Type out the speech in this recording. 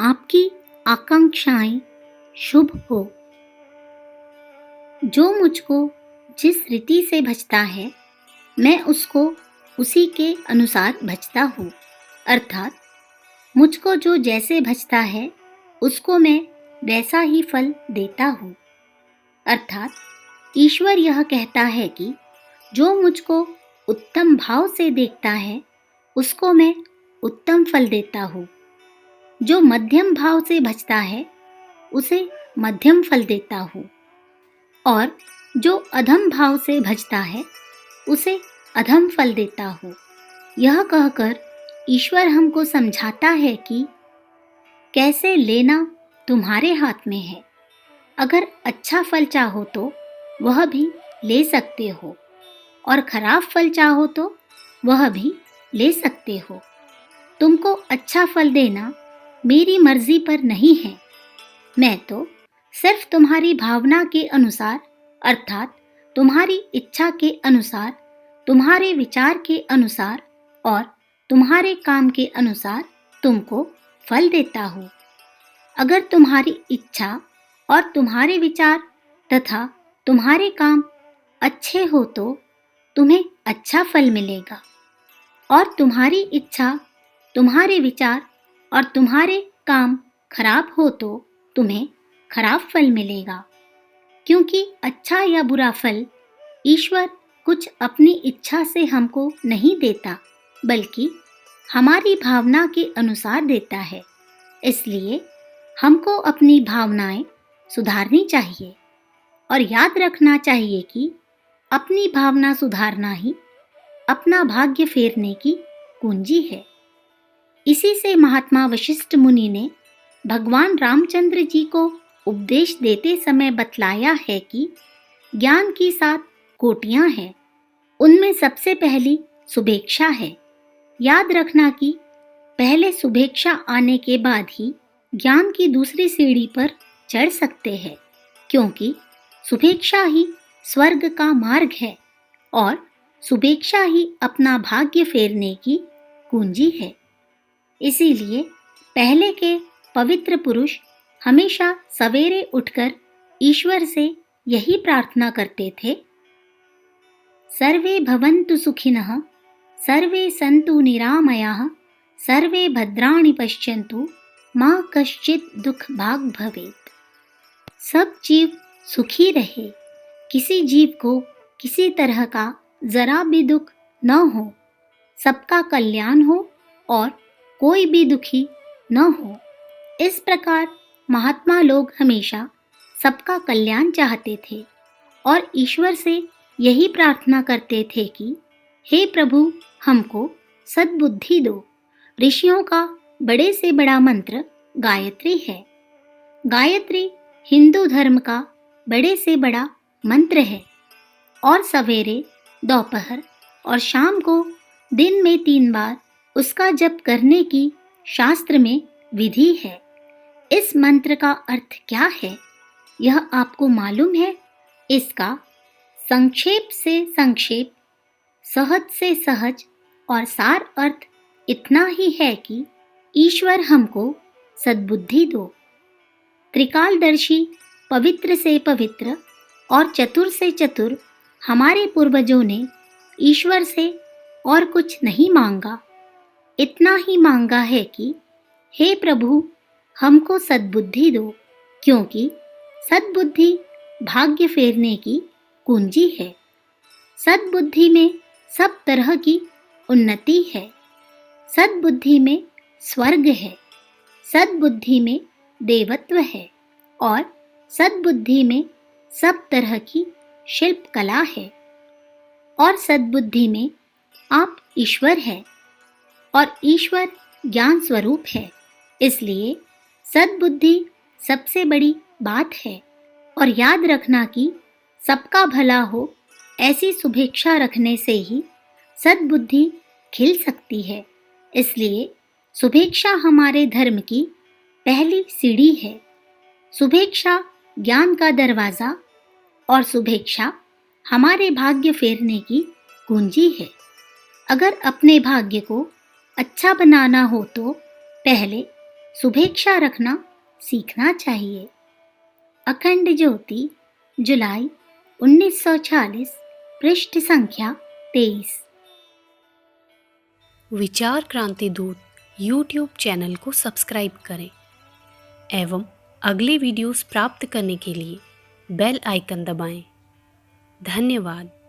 आपकी आकांक्षाएं शुभ हो। जो मुझको जिस रीति से भजता है, मैं उसको उसी के अनुसार भजता हूँ। अर्थात मुझको जो जैसे भजता है, उसको मैं वैसा ही फल देता हूँ। अर्थात ईश्वर यह कहता है कि जो मुझको उत्तम भाव से देखता है, उसको मैं उत्तम फल देता हूँ। जो मध्यम भाव से भजता है, उसे मध्यम फल देता हूँ, और जो अधम भाव से भजता है, उसे अधम फल देता हूँ। यह कहकर ईश्वर हमको समझाता है कि कैसे लेना तुम्हारे हाथ में है। अगर अच्छा फल चाहो तो वह भी ले सकते हो, और खराब फल चाहो तो वह भी ले सकते हो। तुमको अच्छा फल देना मेरी मर्जी पर नहीं है। मैं तो सिर्फ तुम्हारी भावना के अनुसार, अर्थात तुम्हारी इच्छा के अनुसार, तुम्हारे विचार के अनुसार और तुम्हारे काम के अनुसार तुमको फल देता हूँ। अगर तुम्हारी इच्छा और तुम्हारे विचार तथा तुम्हारे काम अच्छे हो तो तुम्हें अच्छा फल मिलेगा, और तुम्हारी इच्छा, तुम्हारे विचार और तुम्हारे काम खराब हो तो तुम्हें खराब फल मिलेगा। क्योंकि अच्छा या बुरा फल ईश्वर कुछ अपनी इच्छा से हमको नहीं देता, बल्कि हमारी भावना के अनुसार देता है। इसलिए हमको अपनी भावनाएं सुधारनी चाहिए, और याद रखना चाहिए कि अपनी भावना सुधारना ही अपना भाग्य फेरने की कुंजी है। इसी से महात्मा वशिष्ठ मुनि ने भगवान रामचंद्र जी को उपदेश देते समय बतलाया है कि ज्ञान की 7 कोटियां हैं। उनमें सबसे पहली सुभेक्षा है। याद रखना कि पहले सुभेक्षा आने के बाद ही ज्ञान की दूसरी सीढ़ी पर चढ़ सकते हैं, क्योंकि सुभेक्षा ही स्वर्ग का मार्ग है, और सुभेक्षा ही अपना भाग्य फेरने की कुंजी है। इसीलिए पहले के पवित्र पुरुष हमेशा सवेरे उठकर ईश्वर से यही प्रार्थना करते थे, सर्वे भवन्तु सुखिनः, सर्वे सन्तु निरामयाः, सर्वे भद्राणि पश्यन्तु, माँ कश्चित् दुख भाग भवेत्। सब जीव सुखी रहे, किसी जीव को किसी तरह का जरा भी दुख न हो, सबका कल्याण हो और कोई भी दुखी न हो। इस प्रकार महात्मा लोग हमेशा सबका कल्याण चाहते थे, और ईश्वर से यही प्रार्थना करते थे कि हे प्रभु, हमको सद्बुद्धि दो। ऋषियों का बड़े से बड़ा मंत्र गायत्री है। गायत्री हिंदू धर्म का बड़े से बड़ा मंत्र है, और सवेरे, दोपहर और शाम को दिन में 3 बार उसका जप करने की शास्त्र में विधि है। इस मंत्र का अर्थ क्या है, यह आपको मालूम है? इसका संक्षेप से संक्षेप, सहज से सहज और सार अर्थ इतना ही है कि ईश्वर हमको सद्बुद्धि दो। त्रिकालदर्शी, पवित्र से पवित्र और चतुर से चतुर हमारे पूर्वजों ने ईश्वर से और कुछ नहीं मांगा, इतना ही मांगा है कि हे प्रभु, हमको सद्बुद्धि दो, क्योंकि सद्बुद्धि भाग्य फेरने की कुंजी है। सद्बुद्धि में सब तरह की उन्नति है। सद्बुद्धि में स्वर्ग है, सद्बुद्धि में देवत्व है, और सद्बुद्धि में सब तरह की शिल्प कला है, और सद्बुद्धि में आप ईश्वर है, और ईश्वर ज्ञान स्वरूप है। इसलिए सद्बुद्धि सबसे बड़ी बात है। और याद रखना कि सबका भला हो, ऐसी शुभेच्छा रखने से ही सद्बुद्धि खिल सकती है। इसलिए शुभेच्छा हमारे धर्म की पहली सीढ़ी है। शुभेच्छा ज्ञान का दरवाज़ा, और शुभेच्छा हमारे भाग्य फेरने की कुंजी है। अगर अपने भाग्य को अच्छा बनाना हो तो पहले शुभेच्छा रखना सीखना चाहिए। अखंड ज्योति, जुलाई 1940, पृष्ठ संख्या 23। विचार क्रांति दूत यूट्यूब चैनल को सब्सक्राइब करें एवं अगले वीडियोस प्राप्त करने के लिए बेल आइकन दबाएं। धन्यवाद।